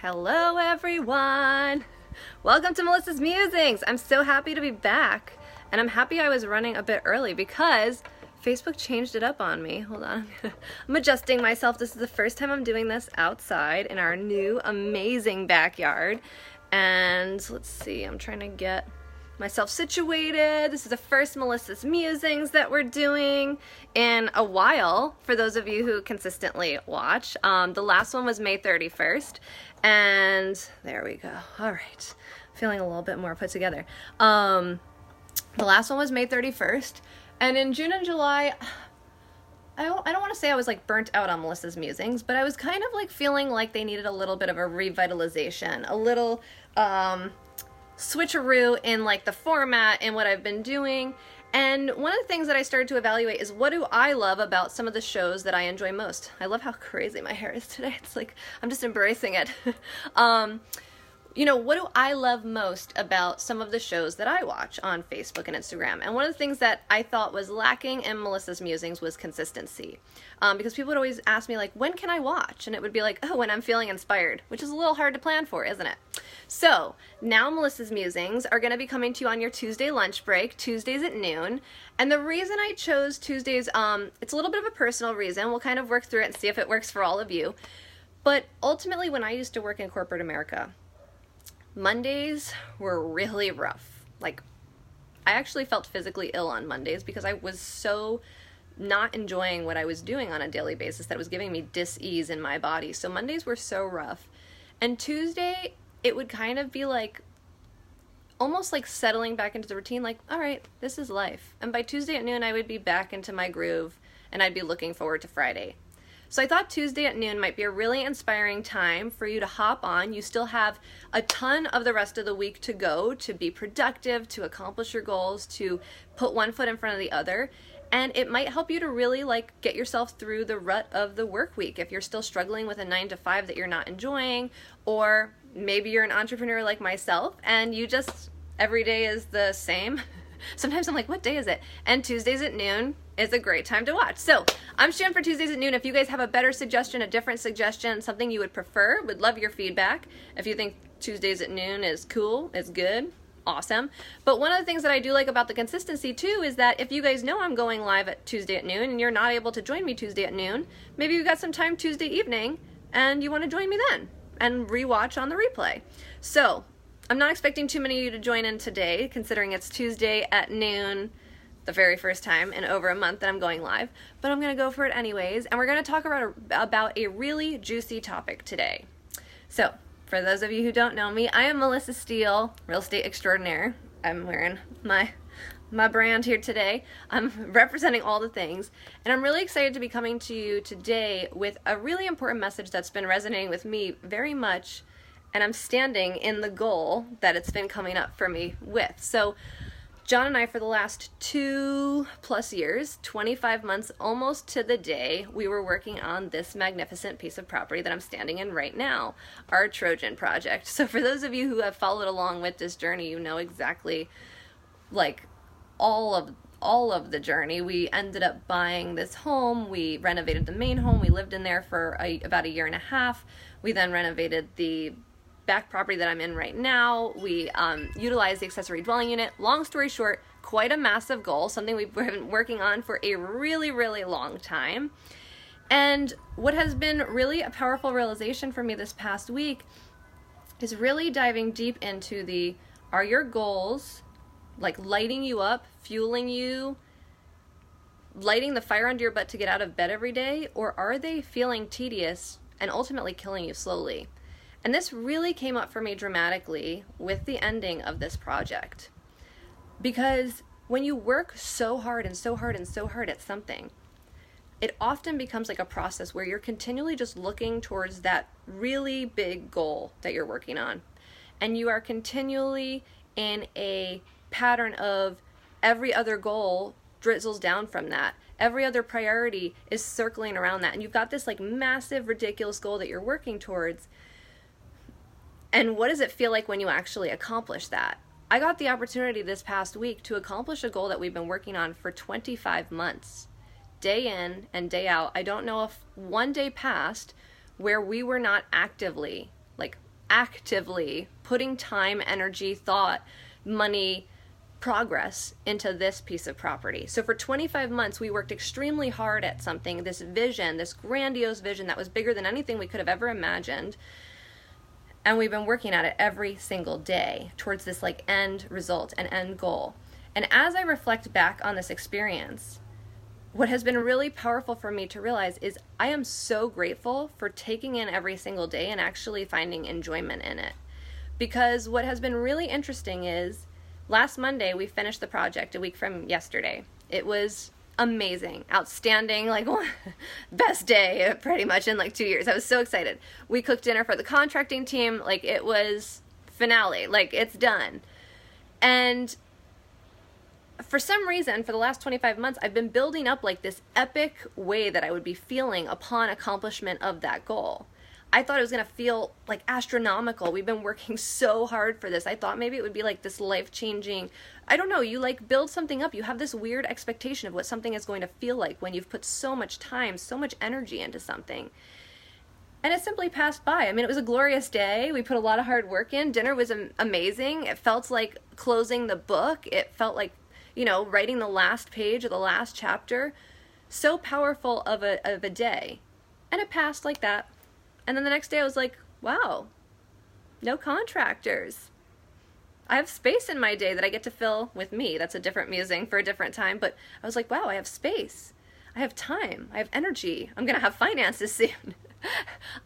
Hello everyone! Welcome to Melissa's Musings! I'm so happy to be back, and I'm happy I was running a bit early because Facebook changed it up on me. Hold on, I'm adjusting myself. This is the first time I'm doing this outside in our new amazing backyard. And let's see, I'm trying to get myself situated. This is the first Melissa's Musings that we're doing in a while, for those of you who consistently watch. The last one was May 31st, and there we go. All right, feeling a little bit more put together. The last one was May 31st, and in June and July, I don't want to say I was like burnt out on Melissa's Musings, but I was kind of like feeling like they needed a little bit of a revitalization, a little switcheroo in like the format and what I've been doing. And one of the things that I started to evaluate is, what do I love about some of the shows that I enjoy most? I love how crazy my hair is today. It's like I'm just embracing it. What do I love most about some of the shows that I watch on Facebook and Instagram? And one of the things that I thought was lacking in Melissa's Musings was consistency. Because people would always ask me, like, when can I watch? And it would be like, oh, when I'm feeling inspired, which is a little hard to plan for, isn't it? So now Melissa's Musings are going to be coming to you on your Tuesday lunch break, Tuesdays at noon. And the reason I chose Tuesdays, it's a little bit of a personal reason. We'll kind of work through it and see if it works for all of you. But ultimately, when I used to work in corporate America, Mondays were really rough. Like, I actually felt physically ill on Mondays because I was so not enjoying what I was doing on a daily basis that was giving me dis-ease in my body. So Mondays were so rough. And Tuesday, it would kind of be like, almost like settling back into the routine, like, all right, this is life. And by Tuesday at noon, I would be back into my groove and I'd be looking forward to Friday. So I thought Tuesday at noon might be a really inspiring time for you to hop on. You still have a ton of the rest of the week to go, to be productive, to accomplish your goals, to put one foot in front of the other. And it might help you to really like get yourself through the rut of the work week. If you're still struggling with a 9-to-5 that you're not enjoying, or maybe you're an entrepreneur like myself and you just, every day is the same. Sometimes I'm like, what day is it? And Tuesdays at noon is a great time to watch. So I'm shooting for Tuesdays at noon. If you guys have a better suggestion, a different suggestion, something you would prefer, would love your feedback. If you think Tuesdays at noon is cool, it's good, awesome. But one of the things that I do like about the consistency too is that if you guys know I'm going live at Tuesday at noon and you're not able to join me Tuesday at noon, maybe you got some time Tuesday evening and you want to join me then and rewatch on the replay. So I'm not expecting too many of you to join in today, considering it's Tuesday at noon, the very first time in over a month that I'm going live, but I'm going to go for it anyways, and we're going to talk about a really juicy topic today. So, for those of you who don't know me, I am Melissa Steele, real estate extraordinaire. I'm wearing my brand here today. I'm representing all the things, and I'm really excited to be coming to you today with a really important message that's been resonating with me very much, and I'm standing in the goal that it's been coming up for me with. So John and I, for the last 2+ years, 25 months almost to the day, we were working on this magnificent piece of property that I'm standing in right now, our Trojan project. So for those of you who have followed along with this journey, you know exactly like all of the journey. We ended up buying this home. We renovated the main home. We lived in there for about a year and a half. We then renovated the back property that I'm in right now. We utilized the accessory dwelling unit. Long story short, quite a massive goal, something we've been working on for a really, really long time. And what has been really a powerful realization for me this past week is really diving deep into are your goals like lighting you up, fueling you, lighting the fire under your butt to get out of bed every day, or are they feeling tedious and ultimately killing you slowly? And this really came up for me dramatically with the ending of this project. Because when you work so hard and so hard and so hard at something, it often becomes like a process where you're continually just looking towards that really big goal that you're working on. And you are continually in a pattern of every other goal drizzles down from that. Every other priority is circling around that. And you've got this like massive, ridiculous goal that you're working towards. And what does it feel like when you actually accomplish that? I got the opportunity this past week to accomplish a goal that we've been working on for 25 months, day in and day out. I don't know if one day passed where we were not actively like actively putting time, energy, thought, money, progress into this piece of property. So for 25 months, we worked extremely hard at something, this vision, this grandiose vision that was bigger than anything we could have ever imagined. And we've been working at it every single day towards this like end result and end goal. And as I reflect back on this experience, what has been really powerful for me to realize is I am so grateful for taking in every single day and actually finding enjoyment in it. Because what has been really interesting is last Monday we finished the project a week from yesterday. It was amazing, outstanding, like best day pretty much in like 2 years. I was so excited. We cooked dinner for the contracting team. Like it was finale, like it's done. And for some reason, for the last 25 months, I've been building up like this epic way that I would be feeling upon accomplishment of that goal. I thought it was going to feel like astronomical. We've been working so hard for this. I thought maybe it would be like this life-changing, I don't know, you like build something up. You have this weird expectation of what something is going to feel like when you've put so much time, so much energy into something. And it simply passed by. I mean, it was a glorious day. We put a lot of hard work in. Dinner was amazing. It felt like closing the book. It felt like, you know, writing the last page of the last chapter. So powerful of a day. And it passed like that. And then the next day I was like, wow, no contractors. I have space in my day that I get to fill with me. That's a different musing for a different time. But I was like, wow, I have space. I have time. I have energy. I'm going to have finances soon.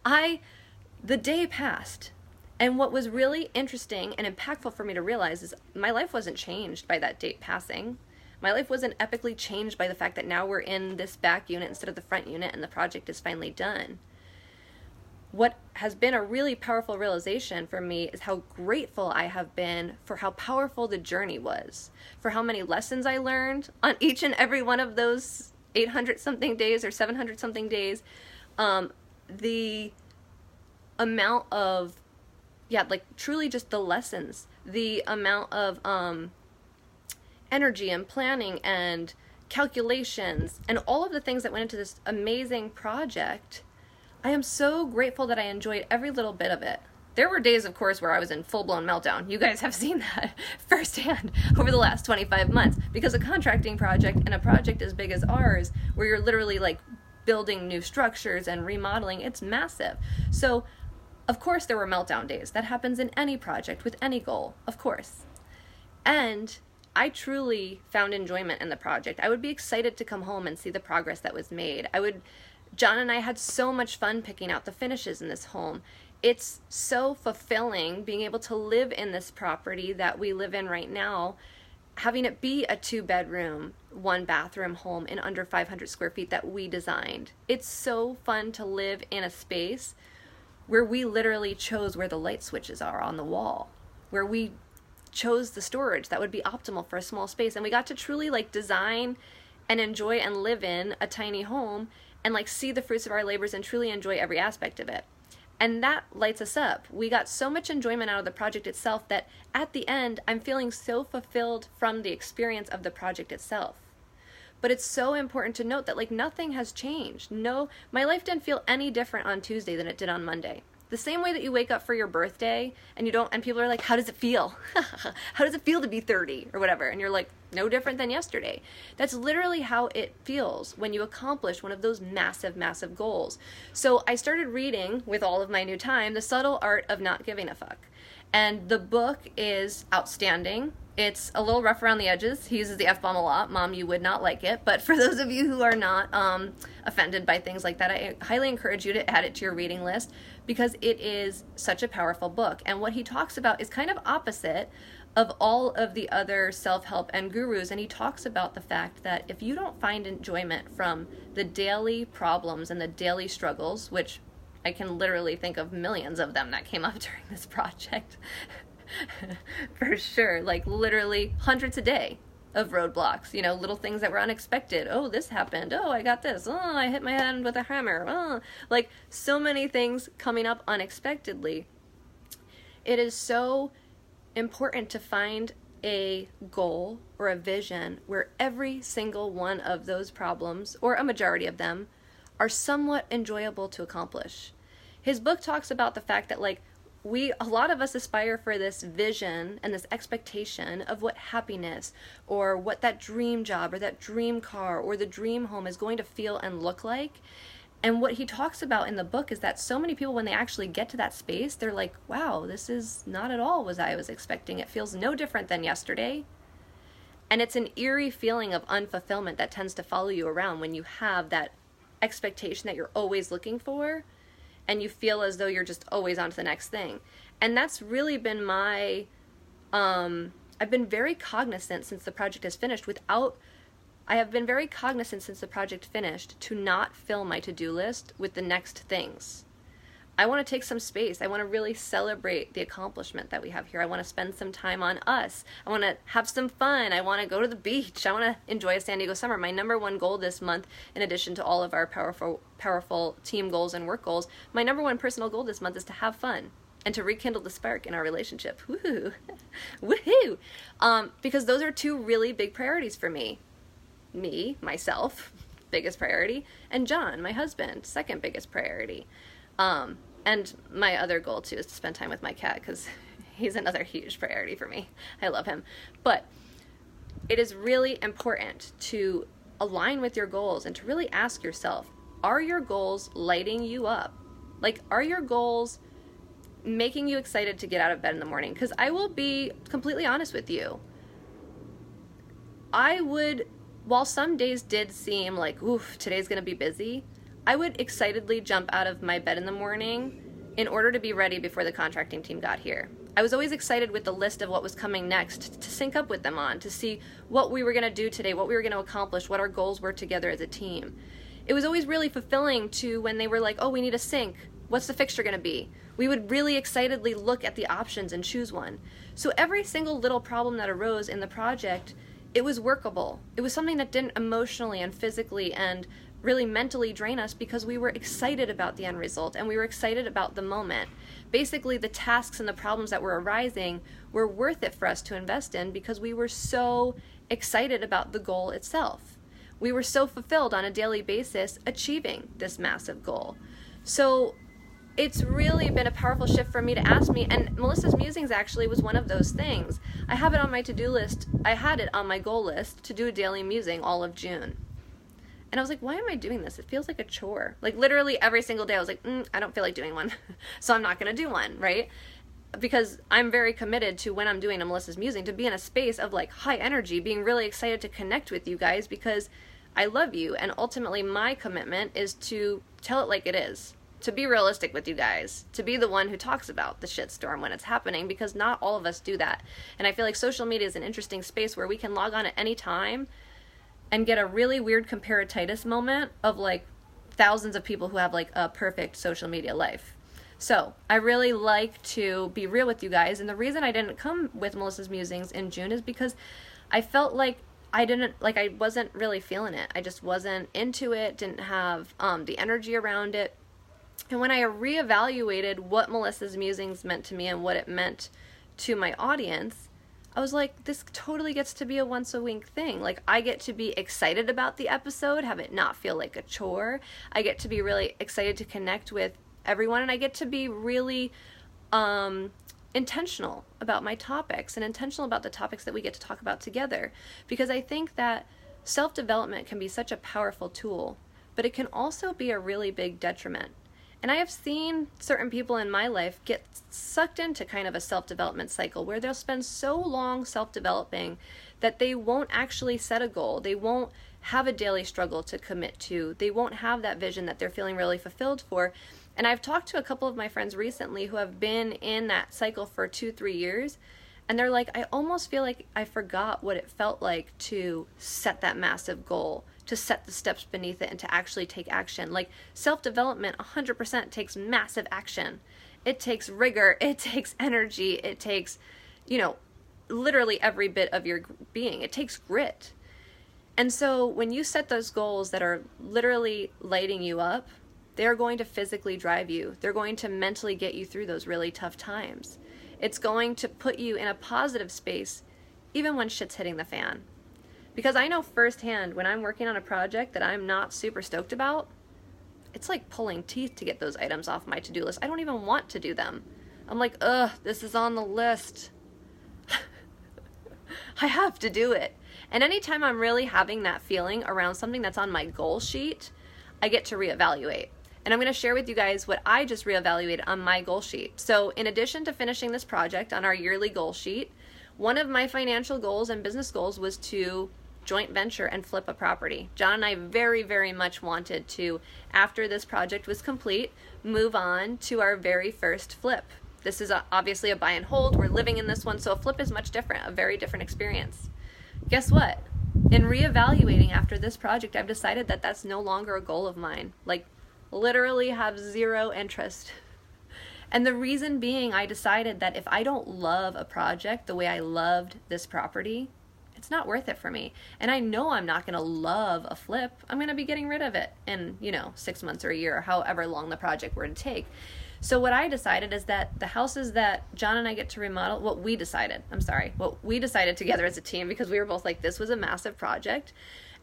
The day passed. And what was really interesting and impactful for me to realize is my life wasn't changed by that date passing. My life wasn't epically changed by the fact that now we're in this back unit instead of the front unit and the project is finally done. What has been a really powerful realization for me is how grateful I have been for how powerful the journey was, for how many lessons I learned on each and every one of those 800 something days or 700 something days. The amount of, like truly just the lessons, the amount of energy and planning and calculations and all of the things that went into this amazing project. I am so grateful that I enjoyed every little bit of it. There were days, of course, where I was in full-blown meltdown. You guys have seen that firsthand over the last 25 months because a contracting project and a project as big as ours, where you're literally like building new structures and remodeling, it's massive. So, of course, there were meltdown days. That happens in any project with any goal, of course. And I truly found enjoyment in the project. I would be excited to come home and see the progress that was made. John and I had so much fun picking out the finishes in this home. It's so fulfilling being able to live in this property that we live in right now, having it be a 2-bedroom, 1-bathroom home in under 500 square feet that we designed. It's so fun to live in a space where we literally chose where the light switches are on the wall, where we chose the storage that would be optimal for a small space. And we got to truly like design and enjoy and live in a tiny home and like see the fruits of our labors and truly enjoy every aspect of it. And that lights us up. We got so much enjoyment out of the project itself that at the end, I'm feeling so fulfilled from the experience of the project itself. But it's so important to note that like nothing has changed. No, my life didn't feel any different on Tuesday than it did on Monday. The same way that you wake up for your birthday and people are like, how does it feel? How does it feel to be 30 or whatever? And you're like, no different than yesterday. That's literally how it feels when you accomplish one of those massive, massive goals. So I started reading, with all of my new time, The Subtle Art of Not Giving a Fuck. And the book is outstanding. It's a little rough around the edges. He uses the F-bomb a lot. Mom, you would not like it. But for those of you who are not offended by things like that, I highly encourage you to add it to your reading list because it is such a powerful book. And what he talks about is kind of opposite of all of the other self-help and gurus. And he talks about the fact that if you don't find enjoyment from the daily problems and the daily struggles, which I can literally think of millions of them that came up during this project, for sure, like literally hundreds a day of roadblocks, little things that were unexpected. Oh, this happened. Oh, I got this. Oh, I hit my head with a hammer. Oh, like so many things coming up unexpectedly. It is so important to find a goal or a vision where every single one of those problems, or a majority of them, are somewhat enjoyable to accomplish. His book talks about the fact that like a lot of us aspire for this vision and this expectation of what happiness or what that dream job or that dream car or the dream home is going to feel and look like. And what he talks about in the book is that so many people, when they actually get to that space, they're like, wow, this is not at all what I was expecting. It feels no different than yesterday. And it's an eerie feeling of unfulfillment that tends to follow you around when you have that expectation that you're always looking for, and you feel as though you're just always on to the next thing. And that's really been my, I've been very cognizant since the project is finished I have been very cognizant since the project finished to not fill my to-do list with the next things. I want to take some space. I want to really celebrate the accomplishment that we have here. I want to spend some time on us. I want to have some fun. I want to go to the beach. I want to enjoy a San Diego summer. My number one goal this month, in addition to all of our powerful team goals and work goals, my number one personal goal this month is to have fun and to rekindle the spark in our relationship. Woohoo! Woohoo! Because those are two really big priorities for me. Me, myself, biggest priority, and John, my husband, second biggest priority. And my other goal too is to spend time with my cat, because he's another huge priority for me. I love him. But it is really important to align with your goals and to really ask yourself, are your goals lighting you up? Like, are your goals making you excited to get out of bed in the morning? Because I will be completely honest with you. While some days did seem like, oof, today's going to be busy, I would excitedly jump out of my bed in the morning in order to be ready before the contracting team got here. I was always excited with the list of what was coming next to sync up with them on, to see what we were going to do today, what we were going to accomplish, what our goals were together as a team. It was always really fulfilling to when they were like, oh, we need a sink. What's the fixture going to be? We would really excitedly look at the options and choose one. So every single little problem that arose in the project, it was workable. It was something that didn't emotionally and physically and really mentally drain us, because we were excited about the end result and we were excited about the moment. Basically, the tasks and the problems that were arising were worth it for us to invest in because we were so excited about the goal itself. We were so fulfilled on a daily basis achieving this massive goal. So it's really been a powerful shift for me to ask me, and Melissa's Musings actually was one of those things. I have it on my to-do list. I had it on my goal list to do a daily musing all of June. And I was like, why am I doing this? It feels like a chore. Like literally every single day I was like, I don't feel like doing one. So I'm not going to do one, right? Because I'm very committed to, when I'm doing a Melissa's Musing, to be in a space of like high energy, being really excited to connect with you guys because I love you. And ultimately my commitment is to tell it like it is. To be realistic with you guys, to be the one who talks about the shitstorm when it's happening, because not all of us do that. And I feel like social media is an interesting space where we can log on at any time and get a really weird comparatitis moment of like thousands of people who have like a perfect social media life. So I really like to be real with you guys. And the reason I didn't come with Melissa's Musings in June is because I felt like I wasn't really feeling it. I just wasn't into it, didn't have the energy around it. And when I reevaluated what Melissa's Musings meant to me and what it meant to my audience, I was like, this totally gets to be a once a week thing. Like, I get to be excited about the episode, have it not feel like a chore. I get to be really excited to connect with everyone, and I get to be really intentional about my topics and intentional about the topics that we get to talk about together. Because I think that self-development can be such a powerful tool, but it can also be a really big detriment. And I have seen certain people in my life get sucked into kind of a self-development cycle where they'll spend so long self-developing that they won't actually set a goal. They won't have a daily struggle to commit to. They won't have that vision that they're feeling really fulfilled for. And I've talked to a couple of my friends recently who have been in that cycle for 2-3 years. And they're like, I almost feel like I forgot what it felt like to set that massive goal, to set the steps beneath it, and to actually take action. Like, self-development 100% takes massive action. It takes rigor, it takes energy, it takes, literally every bit of your being. It takes grit. And so when you set those goals that are literally lighting you up, they're going to physically drive you. They're going to mentally get you through those really tough times. It's going to put you in a positive space, even when shit's hitting the fan. Because I know firsthand, when I'm working on a project that I'm not super stoked about, it's like pulling teeth to get those items off my to-do list. I don't even want to do them. I'm like, ugh, this is on the list. I have to do it. And anytime I'm really having that feeling around something that's on my goal sheet, I get to reevaluate. And I'm going to share with you guys what I just reevaluated on my goal sheet. So in addition to finishing this project on our yearly goal sheet, one of my financial goals and business goals was to joint venture and flip a property. John and I very, very much wanted to, after this project was complete, move on to our very first flip. This is obviously a buy and hold. We're living in this one, so a flip is much different, a very different experience. Guess what? In reevaluating after this project, I've decided that that's no longer a goal of mine. Like, literally have zero interest. And the reason being, I decided that if I don't love a project the way I loved this property, it's not worth it for me. And I know I'm not going to love a flip. I'm going to be getting rid of it in, 6 months or a year or however long the project were to take. So what I decided is that the houses that John and I get to remodel, what we decided together as a team, because we were both like, this was a massive project.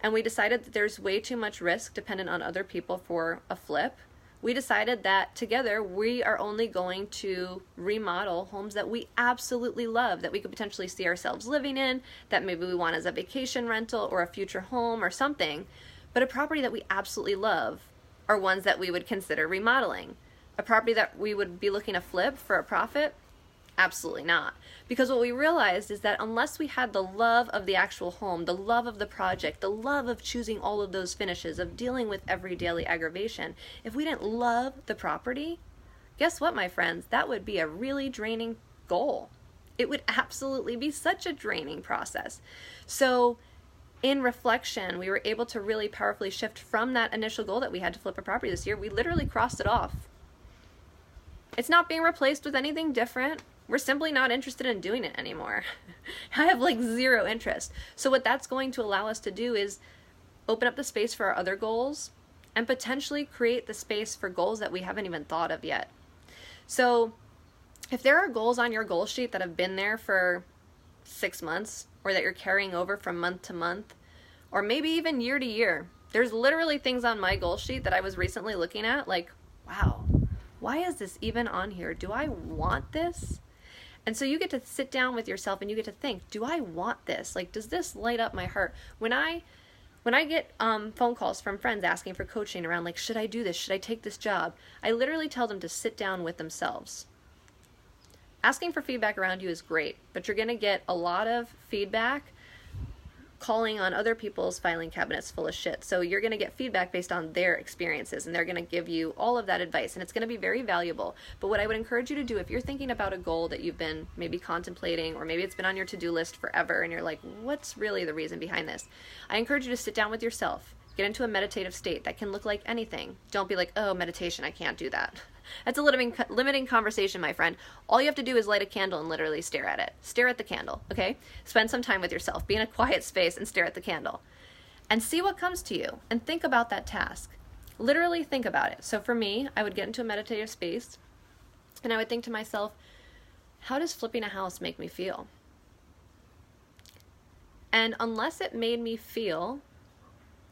And we decided that there's way too much risk dependent on other people for a flip. We decided that together we are only going to remodel homes that we absolutely love, that we could potentially see ourselves living in, that maybe we want as a vacation rental or a future home or something. But a property that we absolutely love are ones that we would consider remodeling. A property that we would be looking to flip for a profit? Absolutely not. Because what we realized is that unless we had the love of the actual home, the love of the project, the love of choosing all of those finishes, of dealing with every daily aggravation, if we didn't love the property, guess what, my friends? That would be a really draining goal. It would absolutely be such a draining process. So in reflection, we were able to really powerfully shift from that initial goal that we had to flip a property this year. We literally crossed it off. It's not being replaced with anything different. We're simply not interested in doing it anymore. I have like zero interest. So what that's going to allow us to do is open up the space for our other goals and potentially create the space for goals that we haven't even thought of yet. So if there are goals on your goal sheet that have been there for 6 months, or that you're carrying over from month to month, or maybe even year to year, there's literally things on my goal sheet that I was recently looking at like, wow, why is this even on here? Do I want this? And so you get to sit down with yourself and you get to think, do I want this? Like, does this light up my heart? When I get phone calls from friends asking for coaching around like, should I do this? Should I take this job? I literally tell them to sit down with themselves. Asking for feedback around you is great, but you're going to get a lot of feedback calling on other people's filing cabinets full of shit. So you're going to get feedback based on their experiences, and they're going to give you all of that advice, and it's going to be very valuable. But what I would encourage you to do, if you're thinking about a goal that you've been maybe contemplating, or maybe it's been on your to-do list forever, and you're like, what's really the reason behind this? I encourage you to sit down with yourself, get into a meditative state that can look like anything. Don't be like, oh, meditation, I can't do that. That's a limiting conversation, my friend. All you have to do is light a candle and literally stare at it. Stare at the candle, okay? Spend some time with yourself. Be in a quiet space and stare at the candle. And see what comes to you. And think about that task. Literally think about it. So for me, I would get into a meditative space and I would think to myself, how does flipping a house make me feel? And unless it made me feel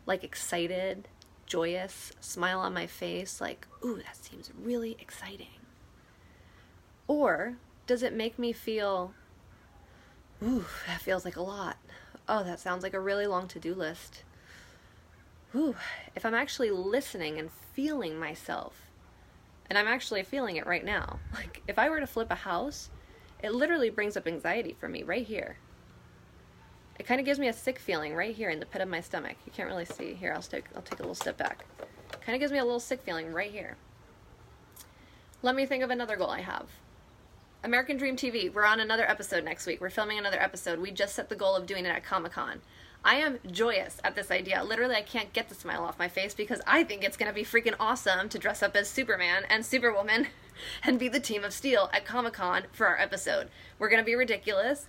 like excited, joyous, smile on my face, like, ooh, that seems really exciting? Or does it make me feel, ooh, that feels like a lot. Oh, that sounds like a really long to-do list. Ooh, if I'm actually listening and feeling myself, and I'm actually feeling it right now, like if I were to flip a house, it literally brings up anxiety for me right here. It kind of gives me a sick feeling right here in the pit of my stomach. You can't really see. Here, I'll take a little step back. Kind of gives me a little sick feeling right here. Let me think of another goal I have. American Dream TV. We're on another episode next week. We're filming another episode. We just set the goal of doing it at Comic-Con. I am joyous at this idea. Literally, I can't get the smile off my face because I think it's going to be freaking awesome to dress up as Superman and Superwoman and be the team of Steele at Comic-Con for our episode. We're going to be ridiculous,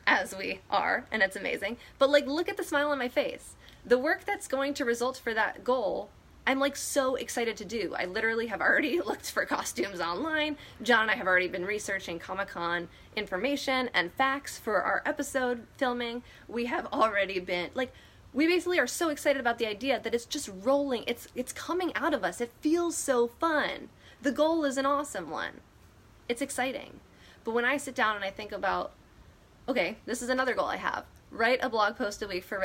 as we are, and it's amazing. But like, look at the smile on my face. The work that's going to result for that goal, I'm like so excited to do. I literally have already looked for costumes online. John and I have already been researching Comic-Con information and facts for our episode filming. We have already been, like, we basically are so excited about the idea that it's just rolling. It's coming out of us. It feels so fun. The goal is an awesome one. It's exciting. But when I sit down and I think about, okay, this is another goal I have. Write a blog post a week for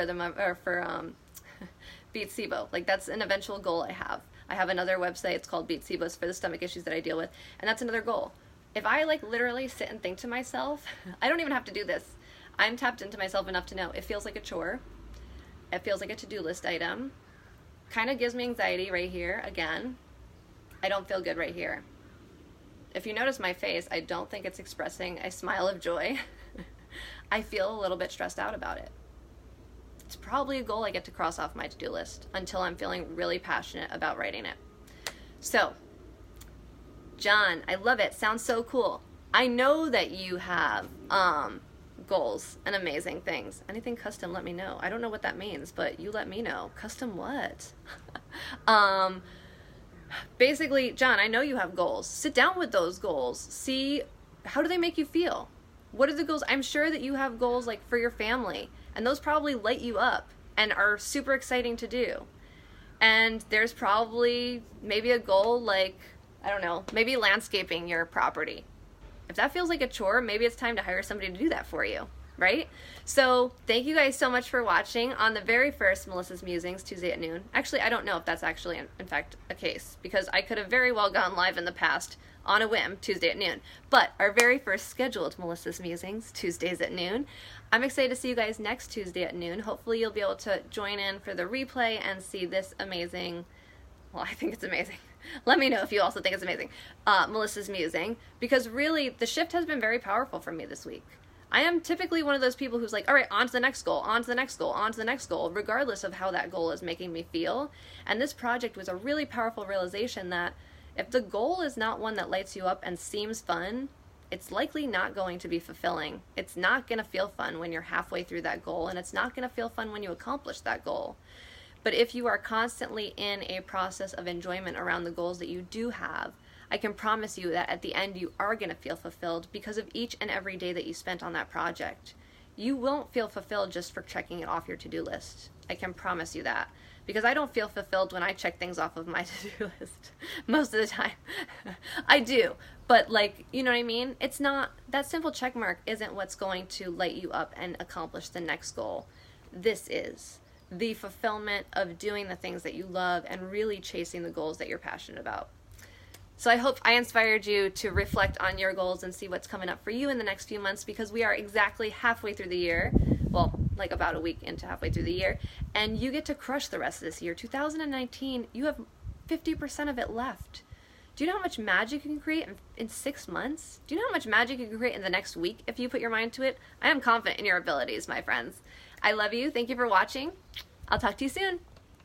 Beat SIBO. Like, that's an eventual goal I have. I have another website, it's called Beat SIBO, it's for the stomach issues that I deal with, and that's another goal. If I like literally sit and think to myself, I don't even have to do this. I'm tapped into myself enough to know it feels like a chore. It feels like a to-do list item. Kind of gives me anxiety right here. Again, I don't feel good right here. If you notice my face, I don't think it's expressing a smile of joy. I feel a little bit stressed out about it. It's probably a goal I get to cross off my to-do list until I'm feeling really passionate about writing it. So, John, I love it. Sounds so cool. I know that you have goals and amazing things. Anything custom, let me know. I don't know what that means, but you let me know. Custom what? Basically, John, I know you have goals. Sit down with those goals. See, how do they make you feel? What are the goals? I'm sure that you have goals like for your family, and those probably light you up and are super exciting to do. And there's probably maybe a goal like, I don't know, maybe landscaping your property. If that feels like a chore, maybe it's time to hire somebody to do that for you, right? So thank you guys so much for watching on the very first Melissa's Musings, Tuesday at noon. Actually, I don't know if that's actually, in fact, a case, because I could have very well gone live in the past on a whim, Tuesday at noon. But our very first scheduled Melissa's Musings, Tuesdays at noon. I'm excited to see you guys next Tuesday at noon. Hopefully you'll be able to join in for the replay and see this amazing, well, I think it's amazing. Let me know if you also think it's amazing, Melissa's Musing, because really the shift has been very powerful for me this week. I am typically one of those people who's like, all right, on to the next goal, on to the next goal, on to the next goal, regardless of how that goal is making me feel. And this project was a really powerful realization that if the goal is not one that lights you up and seems fun, it's likely not going to be fulfilling. It's not going to feel fun when you're halfway through that goal, and it's not going to feel fun when you accomplish that goal. But if you are constantly in a process of enjoyment around the goals that you do have, I can promise you that at the end you are going to feel fulfilled because of each and every day that you spent on that project. You won't feel fulfilled just for checking it off your to-do list. I can promise you that. Because I don't feel fulfilled when I check things off of my to-do list most of the time. I do, but like, you know what I mean? It's not, that simple check mark isn't what's going to light you up and accomplish the next goal. This is the fulfillment of doing the things that you love and really chasing the goals that you're passionate about. So I hope I inspired you to reflect on your goals and see what's coming up for you in the next few months, because we are exactly halfway through the year. Well, like about a week into halfway through the year, and you get to crush the rest of this year. 2019, you have 50% of it left. Do you know how much magic you can create in 6 months? Do you know how much magic you can create in the next week if you put your mind to it? I am confident in your abilities, my friends. I love you. Thank you for watching. I'll talk to you soon.